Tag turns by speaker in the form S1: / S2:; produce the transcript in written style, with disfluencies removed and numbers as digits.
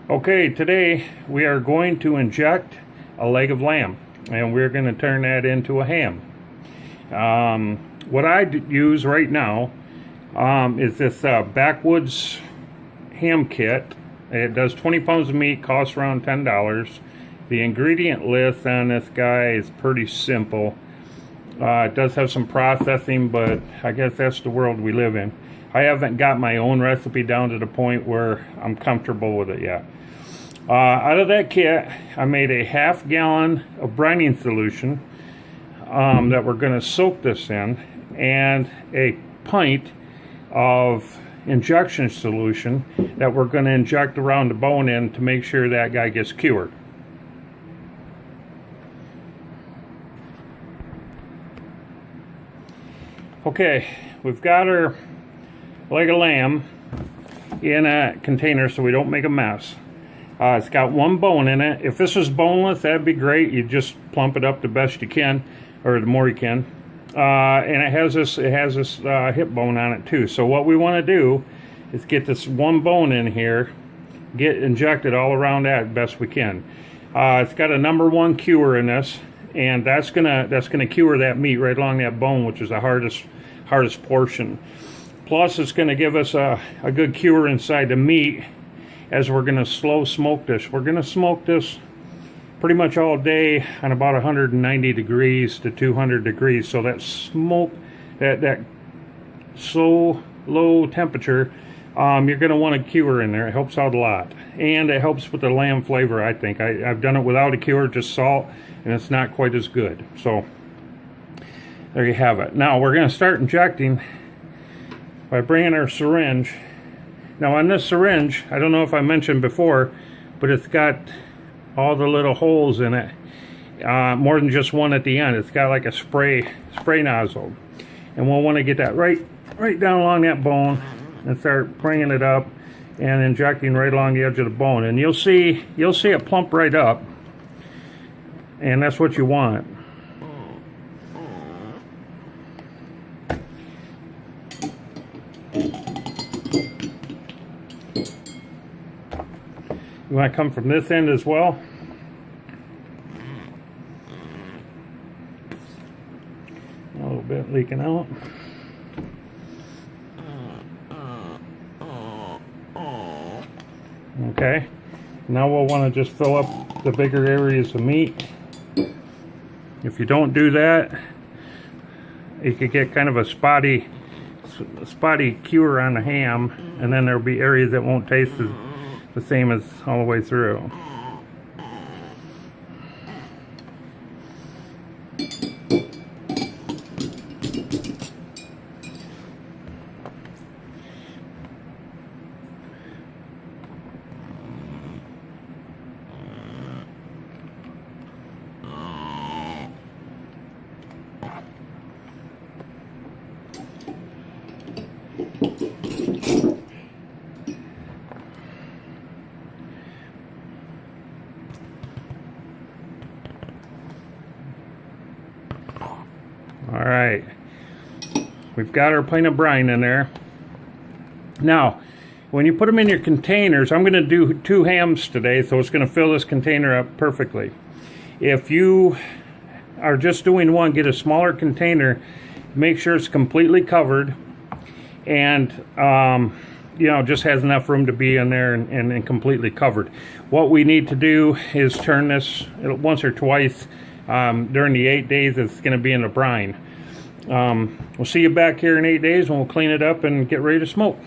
S1: Okay, today we are going to inject a leg of lamb, and we're going to turn that into a ham. What I use right now is this Backwoods ham kit. It does 20 pounds of meat, costs around $10. The ingredient list on this guy is pretty simple. It does have some processing, but I guess that's the world we live in. I haven't got my own recipe down to the point where I'm comfortable with it yet. Out of that kit, I made a half gallon of brining solution that we're going to soak this in, and a pint of injection solution that we're going to inject around the bone in to make sure that guy gets cured. Okay, we've got our leg of lamb in a container so we don't make a mess. It's got one bone in it. If this was boneless, that'd be great. You just plump it up the best you can, or the more you can. And it has this hip bone on it too. So what we want to do is get this one bone in here, get injected all around that best we can. It's got a #1 cure in this, and that's gonna cure that meat right along that bone, which is the hardest portion. Plus, it's going to give us a good cure inside the meat as we're going to slow smoke this. We're going to smoke this pretty much all day on about 190 degrees to 200 degrees. So that smoke, that slow, low temperature, you're going to want a cure in there. It helps out a lot. And it helps with the lamb flavor, I think. I've done it without a cure, just salt, and it's not quite as good. So there you have it. Now we're going to start injecting by bringing our syringe. Now on this syringe, I don't know if I mentioned before, but it's got all the little holes in it, more than just one at the end. It's got like a spray nozzle, and we'll want to get that right down along that bone and start bringing it up and injecting right along the edge of the bone. And you'll see it plump right up, and that's what you want. You want to come from this end as well. A little bit leaking out. Okay, now we'll want to just fill up the bigger areas of meat. If you don't do that, you could get kind of a spotty cure on the ham, and then there'll be areas that won't taste the same as all the way through. All right, we've got our pint of brine in there. Now, when you put them in your containers, I'm going to do 2 hams today, so it's going to fill this container up perfectly. If you are just doing one, get a smaller container, make sure it's completely covered, and you know, just has enough room to be in there and completely covered. What we need to do is turn this once or twice during the 8 days it's going to be in the brine. We'll see you back here in 8 days when we'll clean it up and get ready to smoke.